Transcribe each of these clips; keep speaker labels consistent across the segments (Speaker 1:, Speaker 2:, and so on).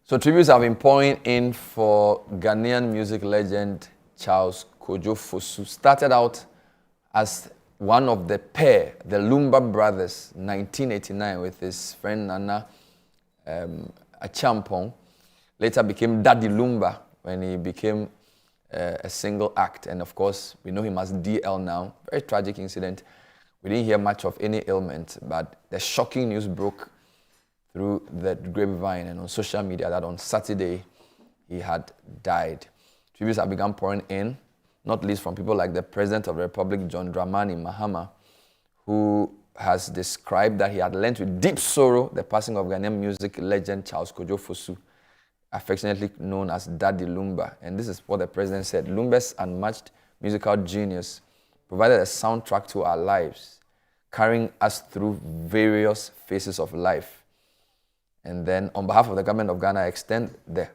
Speaker 1: So tributes have been pouring in for Ghanaian music legend Charles Kojo Fosu. Started out as one of the pair, the Lumba brothers, 1989, with his friend Nana Achampong. Later became Daddy Lumba when he became a single act. And of course, we know him as DL now. Very tragic incident. We didn't hear much of any ailment, but the shocking news broke through the grapevine and on social media that on Saturday he had died. Tributes have begun pouring in, not least from people like the President of the Republic, John Dramani Mahama, who has described that he had learned with deep sorrow the passing of Ghanaian music legend Charles Kojo Fosu, affectionately known as Daddy Lumba. And this is what the President said: Lumba's unmatched musical genius provided a soundtrack to our lives, carrying us through various phases of life. And then, on behalf of the government of Ghana, I extend the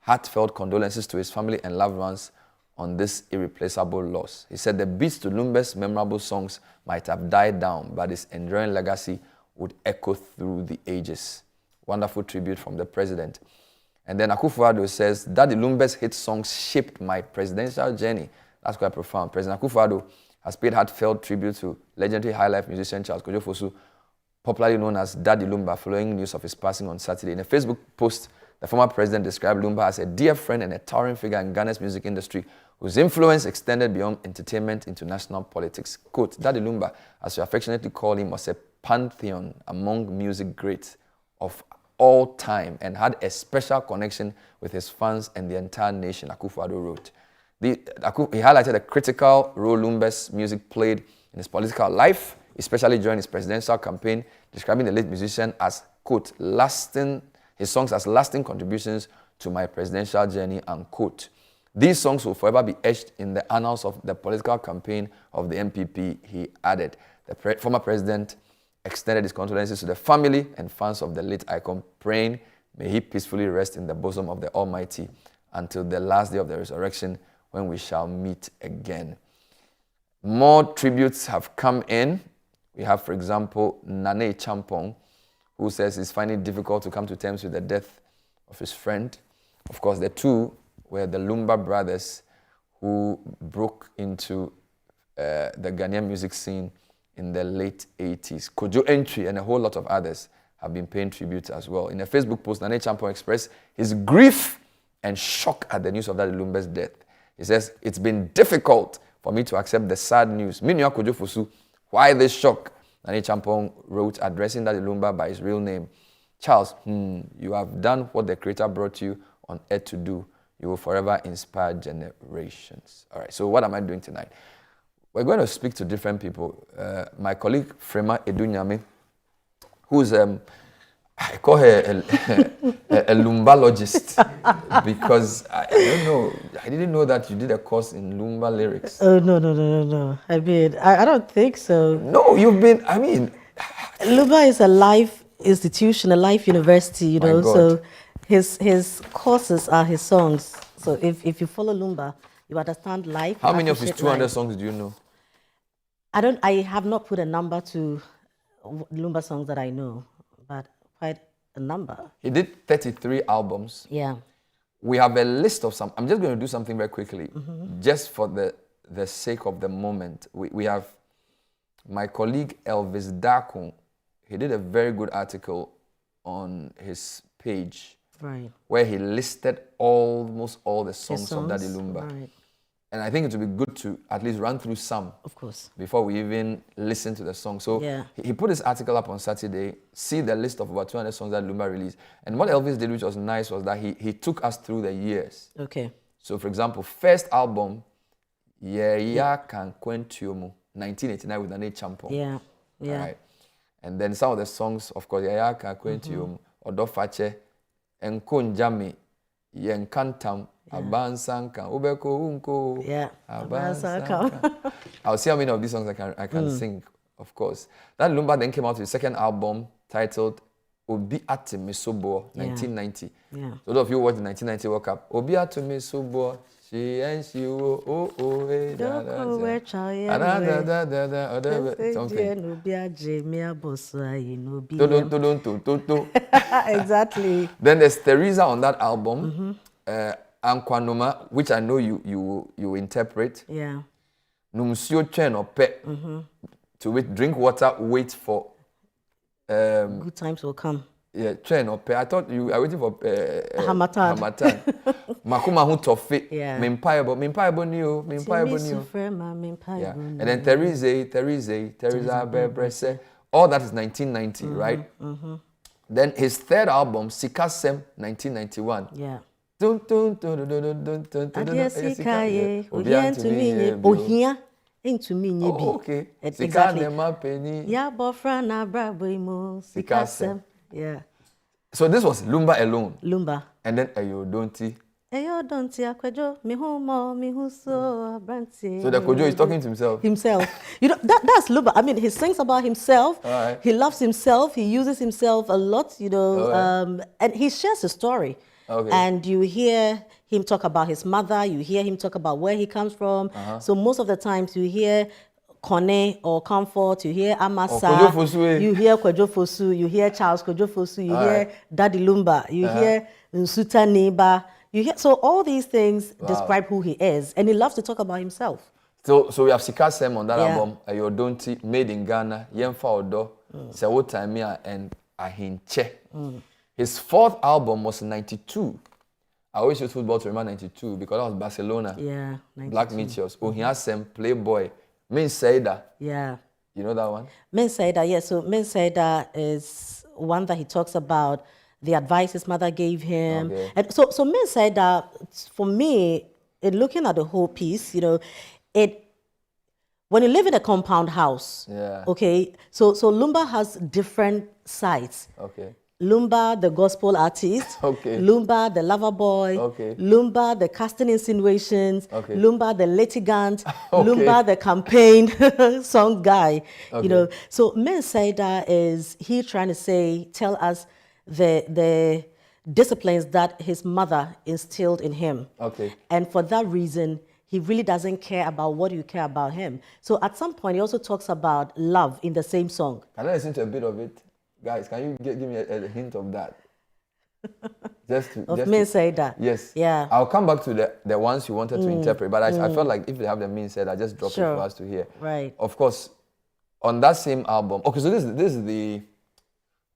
Speaker 1: heartfelt condolences to his family and loved ones on this irreplaceable loss. He said the beats to Lumba's memorable songs might have died down, but his enduring legacy would echo through the ages. Wonderful tribute from the President. And then Akufo-Addo says, Daddy Lumba's hit songs shaped my presidential journey. That's quite profound. President Akufo-Addo has paid heartfelt tribute to legendary high-life musician Charles Kojo Fosu, popularly known as Daddy Lumba, following news of his passing on Saturday. In a Facebook post, the former president described Lumba as a dear friend and a towering figure in Ghana's music industry whose influence extended beyond entertainment into national politics. Quote, Daddy Lumba, as we affectionately call him, was a pantheon among music greats of all time and had a special connection with his fans and the entire nation, Akufo-Addo wrote. He highlighted the critical role Lumba's music played in his political life, especially during his presidential campaign, describing the late musician as, quote, his songs as lasting contributions to my presidential journey, unquote. These songs will forever be etched in the annals of the political campaign of the MPP, he added. The former president extended his condolences to the family and fans of the late icon, praying, may he peacefully rest in the bosom of the Almighty until the last day of the resurrection, when we shall meet again. More tributes have come in. We have, for example, Nane Champong, who says he's finding it difficult to come to terms with the death of his friend. Of course, the two were the Lumba brothers who broke into the Ghanaian music scene in the late 80s. Kojo Entry and a whole lot of others have been paying tribute as well. In a Facebook post, Nane Champong expressed his grief and shock at the news of Daddy Lumba's death. He says, it's been difficult for me to accept the sad news. Minua Kojo Fosu, why this shock? Nane Champong wrote, addressing Daddy Lumba by his real name. Charles, you have done what the Creator brought you on earth to do. You will forever inspire generations. All right, so what am I doing tonight? We're going to speak to different people. My colleague, Frema Adunyame, who's, I call her a Lumbalogist because I don't know, I didn't know that you did a course in Lumba lyrics.
Speaker 2: Oh, no. I mean, I don't think so.
Speaker 1: No, you've been, I mean.
Speaker 2: Lumba is a life institution, a life university, you know, so his courses are his songs. So if you follow Lumba, you understand life.
Speaker 1: How many of his 200 songs do you know?
Speaker 2: I have not put a number to Lumba songs that I know, but quite a number.
Speaker 1: He did 33 albums.
Speaker 2: Yeah.
Speaker 1: We have a list of some. I'm just going to do something very quickly, just for the sake of the moment. We have my colleague Elvis Dakun. He did a very good article on his page,
Speaker 2: right,
Speaker 1: where he listed almost all the songs of Daddy Lumba.
Speaker 2: Right.
Speaker 1: And I think it would be good to at least run through some,
Speaker 2: of course,
Speaker 1: before we even listen to the song. So
Speaker 2: yeah,
Speaker 1: he put his article up on Saturday, see the list of about 200 songs that Lumba released. And what Elvis did, which was nice, was that he took us through the years.
Speaker 2: Okay.
Speaker 1: So for example, first album, Yeah Can Quentiomu, 1989 with Nane Champong.
Speaker 2: Yeah, yeah.
Speaker 1: All right. And then some of the songs, of course, Yeah Can Quentiomu, Odofache, Enkonjami, Yenkantam, Abansanka, Ubeko Unko.
Speaker 2: Yeah, Abansanka.
Speaker 1: I'll see how many of these songs I can sing, of course. That Lumba then came out with his second album titled Obi Atimi Sobo, 1990.
Speaker 2: Yeah.
Speaker 1: So those of you watched the 1990 World Cup, Obi Atimi Sobo, she and she something.
Speaker 2: Exactly.
Speaker 1: Then there's Teresa on that album, Anuanom, which I know you interpret.
Speaker 2: Yeah.
Speaker 1: Numsio chen or pe. To wait, drink water, wait for.
Speaker 2: Good times will come.
Speaker 1: Yeah, chen or pe. I thought you are waiting for
Speaker 2: Hamatan.
Speaker 1: Makuma hu tofe.
Speaker 2: Yeah.
Speaker 1: Mimpaibo new.
Speaker 2: Frema,
Speaker 1: yeah. And then Teresa Bebrese. All that is 1990, right? Then his third album, Sikasem, 1991.
Speaker 2: Yeah.
Speaker 1: Okay.
Speaker 2: Exactly. Yeah, Sikasem. Yeah.
Speaker 1: So this was Lumba alone.
Speaker 2: Lumba.
Speaker 1: And then Ayodonti.
Speaker 2: So
Speaker 1: the Kojo is talking to himself.
Speaker 2: You know, that's Lumba. I mean, he sings about himself.
Speaker 1: Right.
Speaker 2: He loves himself. He uses himself a lot, you know,
Speaker 1: Right.
Speaker 2: and he shares his story.
Speaker 1: Okay.
Speaker 2: And you hear him talk about his mother. You hear him talk about where he comes from. So most of the times you hear Kone or Comfort, you hear Amasa, you hear Kwejo Fosu, you hear Charles Kwejo Fosu, you hear Daddy Lumba, you hear Nsuta Neba. You hear, so all these things describe who he is, and he loves to talk about himself.
Speaker 1: So we have Sikasem on that album, Ayodonti, Made in Ghana, Yemfa Odo, Sewo Taimia, and Ahinche. His fourth album was 92. I always use football to remember 92 because that was Barcelona.
Speaker 2: Yeah, 92.
Speaker 1: Black Meteors. Ohiasem, Playboy, Min Saida.
Speaker 2: Yeah.
Speaker 1: You know that one?
Speaker 2: Min Saida, yes. So Min Saida is one that he talks about the advice his mother gave him.
Speaker 1: Okay.
Speaker 2: And so Min Saida, for me, in looking at the whole piece, you know, when you live in a compound house, okay, so Lumba has different sides.
Speaker 1: Okay.
Speaker 2: Lumba, the gospel artist.
Speaker 1: Okay.
Speaker 2: Lumba, the lover boy.
Speaker 1: Okay.
Speaker 2: Lumba, the casting insinuations.
Speaker 1: Okay.
Speaker 2: Lumba, the litigant.
Speaker 1: Okay.
Speaker 2: Lumba, the campaign song guy.
Speaker 1: Okay.
Speaker 2: You know, so Men Saida is he trying to tell us the disciplines that his mother instilled in him.
Speaker 1: Okay.
Speaker 2: And for that reason, he really doesn't care about what you care about him. So at some point, he also talks about love in the same song.
Speaker 1: Can I listen to a bit of it? Guys, can you give me a hint of that? Of
Speaker 2: Men Saida.
Speaker 1: Yes.
Speaker 2: Yeah.
Speaker 1: I'll come back to the ones you wanted to interpret, but I felt like if they have the Men Saida, I just drop it for us to hear.
Speaker 2: Right.
Speaker 1: Of course, on that same album. Okay, so this is the.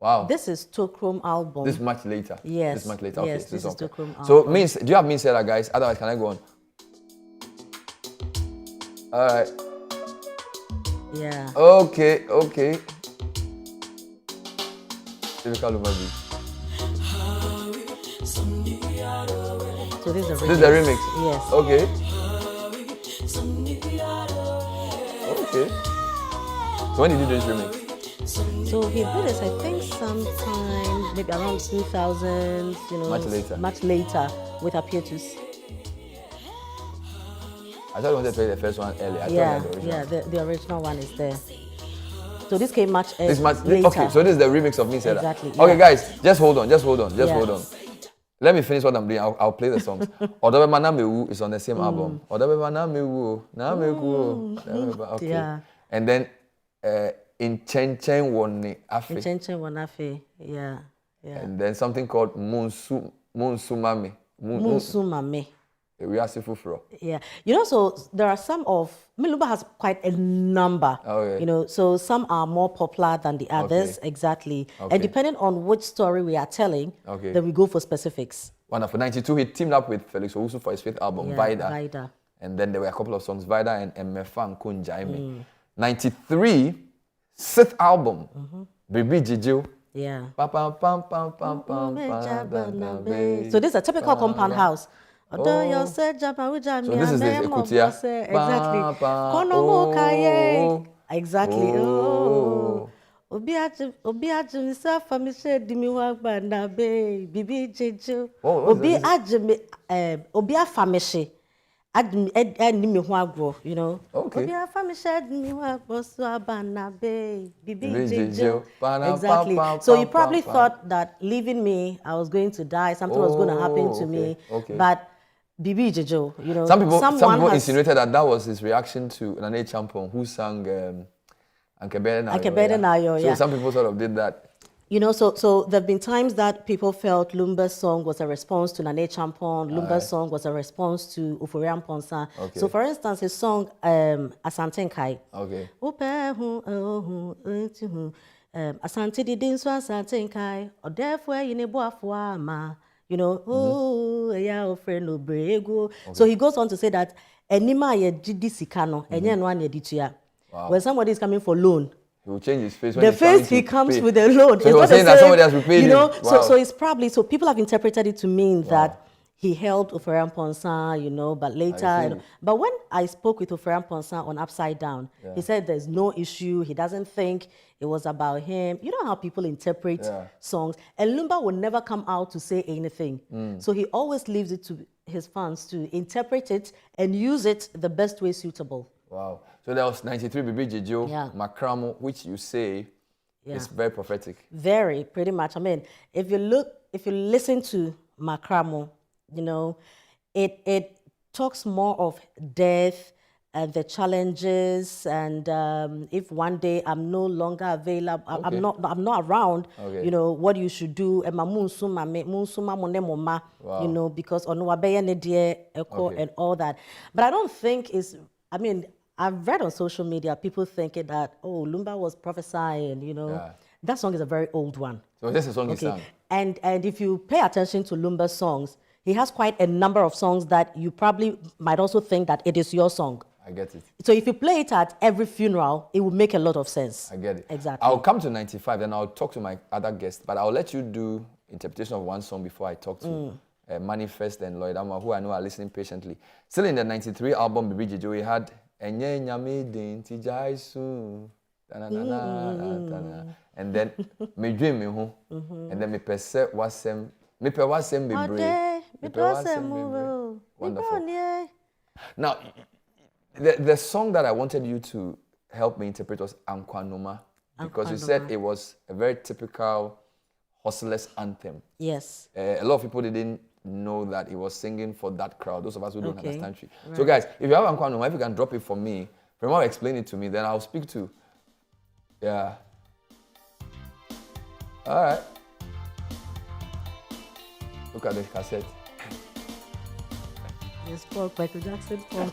Speaker 1: Wow.
Speaker 2: This is Tokrom album.
Speaker 1: This is much later.
Speaker 2: Yes.
Speaker 1: This is much later. Okay,
Speaker 2: yes, this is Tokrom album.
Speaker 1: So, do you have Men Saida, guys? Otherwise, can I go on? All right.
Speaker 2: Yeah.
Speaker 1: Okay. Typical Lumba beat.
Speaker 2: So this is a remix.
Speaker 1: This is the remix?
Speaker 2: Yes.
Speaker 1: Okay. Okay. So when did you do this remix?
Speaker 2: So he did this, I think, sometime maybe around 2000, you know. Much later with Apietus.
Speaker 1: I thought you wanted to play the first one earlier.
Speaker 2: The original one is there. So this came much later.
Speaker 1: Okay, so this is the remix of Men Saida.
Speaker 2: Exactly.
Speaker 1: Okay, guys, just hold on. Hold on. Let me finish what I'm doing. I'll play the songs. Odobe Manamewu is on the same album. Odobe Manamewu, Namewu. Okay. Yeah. And then in Chen Wone
Speaker 2: Afe. Yeah.
Speaker 1: And then something called Munsumame.
Speaker 2: Yeah, you know, so there are some of Lumba has quite a number. You know, so some are more popular than the others. Exactly. And depending on which story we are telling, then we go for specifics.
Speaker 1: Wonderful. 92, he teamed up with Felix Owusu for his fifth album, Vida. And then there were a couple of songs, Vida and Mmefa and Kunjaime. 93, sixth album, Bibi Jijo.
Speaker 2: Yeah.
Speaker 1: So
Speaker 2: this is a typical compound house. So
Speaker 1: this is the Ekutia.
Speaker 2: Exactly. Obi ajumi sa famishe dimi wa bandabe bibi jejo. Obi afamishe you know.
Speaker 1: Okay.
Speaker 2: Exactly. So you probably thought that leaving me, I was going to die, something was going to happen to me. But Bibi Jejo, you know.
Speaker 1: Some people insinuated that was his reaction to Nane Champon, who sang Ankebede Nayo. So some people sort of did that.
Speaker 2: You know, so there have been times that people felt Lumba's song was a response to Nane Champon, Lumba's song was a response to Uforian Ponsa. Okay. So for instance, his song Asante Nkai.
Speaker 1: Okay.
Speaker 2: Asante didin so Asante Nkai, odefo yinebo afwa ama. You know, oh friend obrego. So he goes on to say that enima ye didi sikano, enye no anye ditua. When somebody is coming for loan,
Speaker 1: he will change his face.
Speaker 2: The face he comes with the loan.
Speaker 1: So he was saying that somebody has repaid him.
Speaker 2: You know, so it's probably, so people have interpreted it to mean that he helped Uforian Ponsa, you know, but later. But when I spoke with Uforian Ponsa on Upside Down, he said there's no issue. He doesn't think it was about him. You know how people interpret songs. And Lumba will never come out to say anything. So he always leaves it to his fans to interpret it and use it the best way suitable.
Speaker 1: Wow. So that was 93 Bibi Jejo, Makramo, which you say is very prophetic. Very,
Speaker 2: pretty much. I mean, if you listen to Makramo, you know, it talks more of death and the challenges, and if one day I'm no longer available, I'm not around, you know, what you should do. You know, because and all that. But I don't think it's, I mean, I've read on social media people thinking that, oh, Lumba was prophesying, you know. That song is a very old one.
Speaker 1: So this is a song he sang.
Speaker 2: And if you pay attention to Lumba's songs, he has quite a number of songs that you probably might also think that it is your song.
Speaker 1: I get it.
Speaker 2: So if you play it at every funeral, it will make a lot of sense.
Speaker 1: I get it.
Speaker 2: Exactly.
Speaker 1: I'll come to 95, then I'll talk to my other guests, but I'll let you do interpretation of one song before I talk to Manifest and Lloyd Amma, who I know are listening patiently. Still in the 93 album, Bibi Jejo, we had Enye Nyame Din Tijai Su, and then Me Dream Me Ho, and then Me Pese Wasem, Me Pe Wasem Be Brave. Wonderful. Now, the song that I wanted you to help me interpret was Anuanom, because you said it was a very typical hustler's anthem.
Speaker 2: Yes.
Speaker 1: A lot of people didn't know that he was singing for that crowd, those of us who don't understand tree. Right. So guys, if you have Anuanom, if you can drop it for me, Frema will explain it to me, then I'll speak to. Yeah. All right. Look at the cassette.
Speaker 2: Yes, Paul, Michael Jackson, Paul.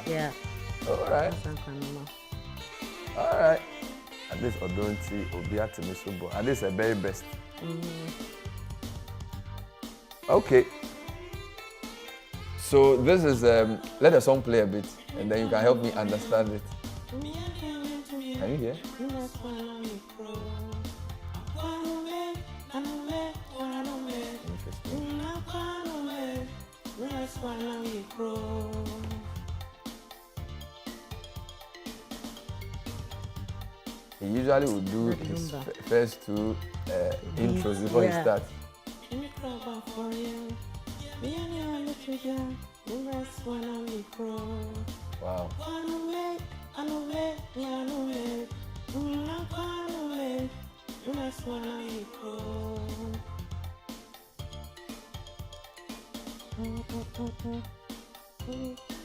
Speaker 2: Yeah.
Speaker 1: All right. All right. At this Odonti, Obiati Misubo. At this the very best. Okay. So this is let the song play a bit, and then you can help me understand it. Can you hear? He usually would do his first two intros before he starts. Wow.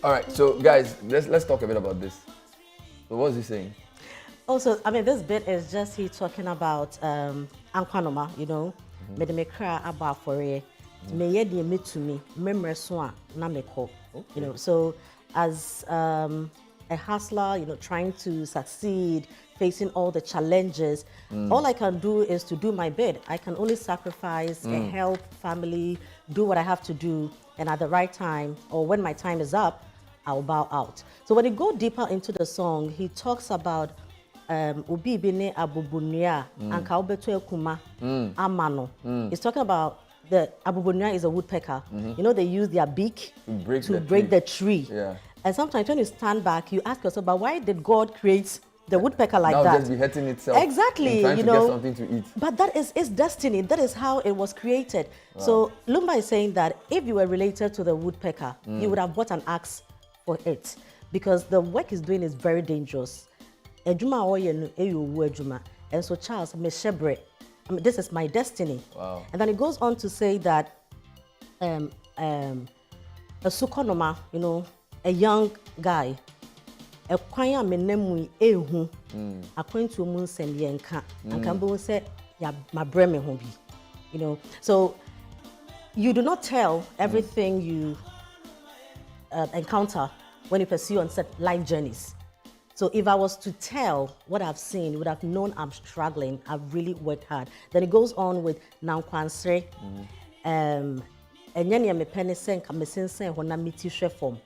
Speaker 1: All right, so guys, let's talk a bit about this. So what's he saying?
Speaker 2: Also, I mean, this bit is just he talking about Anuanom, you know, me cry about for it. Me yedi me to me, memory swan na me call. You know, so as a hustler, you know, trying to succeed, facing all the challenges, all I can do is to do my bit. I can only sacrifice and help family, do what I have to do, and at the right time, or when my time is up, I'll bow out. So when you go deeper into the song, he talks about Obi bine abubunia anka obeto ekuma amano. He's talking about the abubunia is a woodpecker. You know, they use their beak to break the tree.
Speaker 1: Yeah.
Speaker 2: And sometimes when you stand back, you ask yourself, but why did God create the woodpecker like
Speaker 1: now
Speaker 2: that.
Speaker 1: Just be hurting itself.
Speaker 2: Exactly,
Speaker 1: trying to get something to eat.
Speaker 2: But that is its destiny. That is how it was created. Wow. So Lumba is saying that if you were related to the woodpecker, you would have bought an axe for it, because the work he's doing is very dangerous. And so Charles, this is my destiny.
Speaker 1: Wow.
Speaker 2: And then it goes on to say that a sukonoma, a young guy, a kwanya menemu ehu, according to mun send yenka, and Cambo said, ya my breme hobi. So you do not tell everything you encounter when you pursue on set life journeys. So if I was to tell what I've seen, you would have known I'm struggling. I've really worked hard. Then it goes on with Nankwansre. And then me penny sen kamesin sen hona miti form.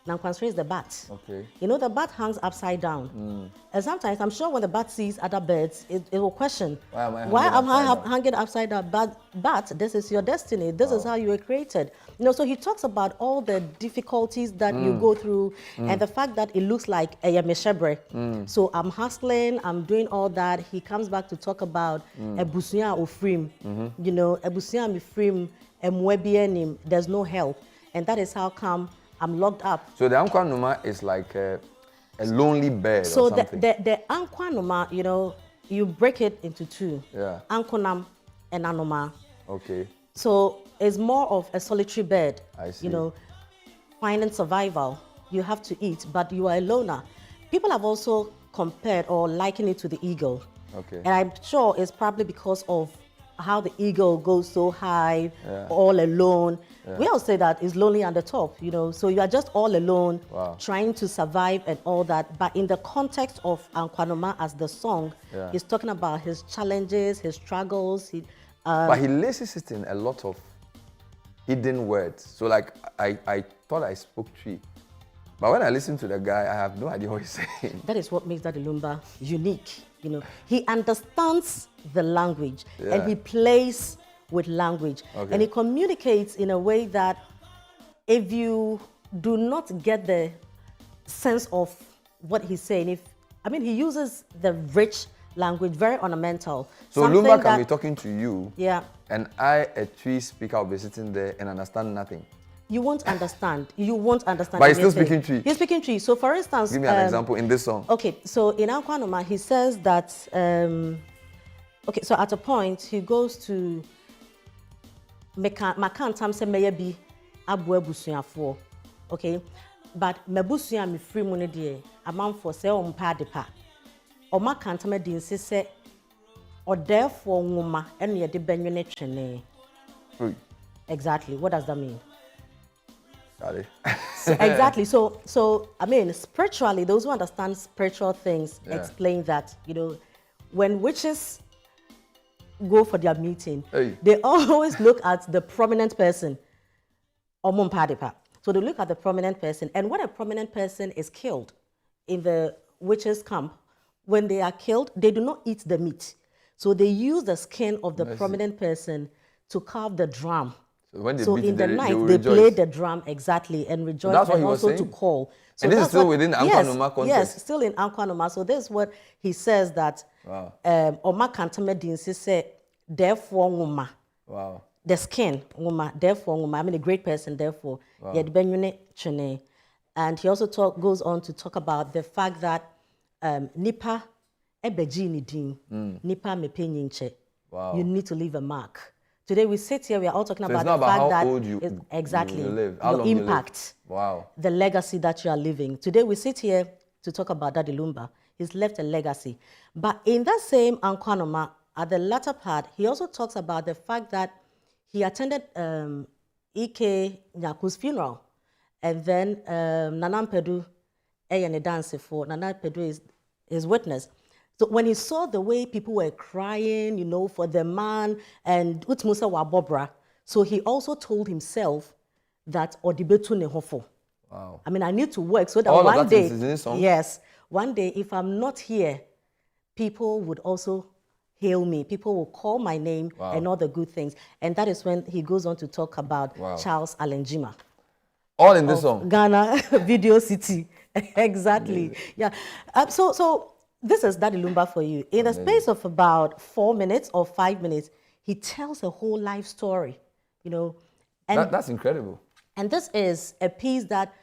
Speaker 2: Nankwansre is the bat.
Speaker 1: Okay.
Speaker 2: The bat hangs upside down. And sometimes I'm sure when the bat sees other birds, it will question, why am I hanging upside down? But this is your destiny. This is how you were created. So he talks about all the difficulties that you go through and the fact that it looks like a yameshebre. So I'm hustling, I'm doing all that. He comes back to talk about ebusuya ofrim. Ebusuya mifrim emwebienim. There's no help. And that is how come I'm locked up. So
Speaker 1: the Ankwanoma is like a lonely bird
Speaker 2: so
Speaker 1: or something?
Speaker 2: So the Ankwanoma, you break it into two.
Speaker 1: Yeah.
Speaker 2: Ankonam and Anoma.
Speaker 1: Okay.
Speaker 2: So it's more of a solitary bird.
Speaker 1: I see.
Speaker 2: Finding survival. You have to eat, but you are a loner. People have also compared or likened it to the eagle.
Speaker 1: Okay.
Speaker 2: And I'm sure it's probably because of how the eagle goes so high, all alone. We all say that it's lonely on the top, so you are just all alone, trying to survive and all that. But in the context of Ankwanoma as the song, he's talking about his challenges, his struggles.
Speaker 1: But he laces it in a lot of hidden words. So like, I thought I spoke tree. But when I listen to the guy, I have no idea what he's saying.
Speaker 2: That is what makes Daddy Lumba unique. He understands the language and he plays with language. Okay. And he communicates in a way that if you do not get the sense of what he's saying, he uses the rich language, very ornamental.
Speaker 1: So Lumba can be talking to you,
Speaker 2: and
Speaker 1: I, a tree speaker, will be sitting there and understand nothing.
Speaker 2: You won't understand. You won't understand.
Speaker 1: But he's still speaking tree.
Speaker 2: He's speaking tree. So for instance,
Speaker 1: give me an example in this song.
Speaker 2: Okay, so in Ankwanoma, he says that, so at a point, he goes to Makantam se meyebi abwe busuafo. Okay, but mebusua mi free money die amount for se ompa depa. O Makantam din se or therefore ngoma eno ye de benwene twene. Exactly. What does that mean? Exactly. So spiritually, those who understand spiritual things explain that, when witches go for their meeting, they always look at the prominent person. So they look at the prominent person, and when a prominent person is killed in the witches' camp, when they are killed, they do not eat the meat. So they use the skin of the prominent person to carve the drum.
Speaker 1: So
Speaker 2: in the night, they play the drum, and rejoice, and also to call. So
Speaker 1: and this is still within the Ankwanoma context?
Speaker 2: Yes, still in Ankwanoma. So this is what he says that, Oma Kantame Dinsi said, therefore, Nguma.
Speaker 1: Wow.
Speaker 2: The skin, Nguma, therefore, Nguma. A great person, therefore. Wow. And he also goes on to talk about the fact that Nipa ebejini din, Nipa mepenyinche.
Speaker 1: Wow.
Speaker 2: You need to leave a mark. Today we sit here, we are all talking
Speaker 1: so
Speaker 2: about
Speaker 1: the
Speaker 2: fact
Speaker 1: that
Speaker 2: exactly
Speaker 1: you live.
Speaker 2: Your impact,
Speaker 1: the
Speaker 2: legacy that you are living. Today we sit here to talk about Daddy Lumba. He's left a legacy. But in that same Ankwanoma, at the latter part, he also talks about the fact that he attended Ike Nyaku's funeral. And then Nanam Pedu, dance for Nanam Pedu is his witness. So when he saw the way people were crying, for the man and Utmusa wa Bobra, so he also told himself that Odibetu nehofo.
Speaker 1: Wow.
Speaker 2: I need to work so that
Speaker 1: all
Speaker 2: one day,
Speaker 1: is in this song?
Speaker 2: Yes, one day if I'm not here, people would also hail me. People will call my name and all the good things. And that is when he goes on to talk about Charles Alenjima.
Speaker 1: All in this song?
Speaker 2: Ghana Video City. Exactly. Yeah. So this is Daddy Lumba for you. In the space of about 4 minutes or 5 minutes, he tells a whole life story, you know. And
Speaker 1: that's incredible.
Speaker 2: And this is a piece that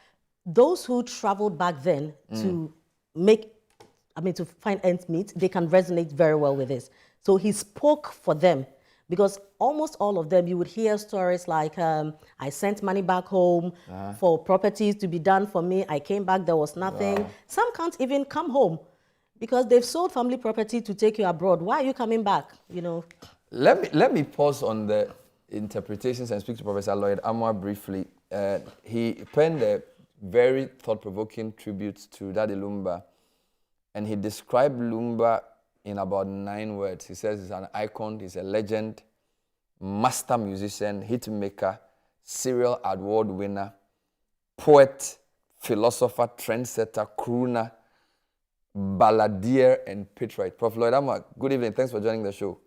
Speaker 2: those who traveled back then to to find ends meet, they can resonate very well with this. So he spoke for them, because almost all of them, you would hear stories like, I sent money back home for properties to be done for me. I came back, there was nothing. Wow. Some can't even come home because they've sold family property to take you abroad. Why are you coming back? You know.
Speaker 1: Let me pause on the interpretations and speak to Professor Lloyd Amwa briefly. He penned a very thought-provoking tribute to Daddy Lumba, and he described Lumba in about 9 words. He says he's an icon, he's a legend, master musician, hit maker, serial award winner, poet, philosopher, trendsetter, crooner, balladeer, and patriot. Prof. Lloyd Amwa, good evening. Thanks for joining the show.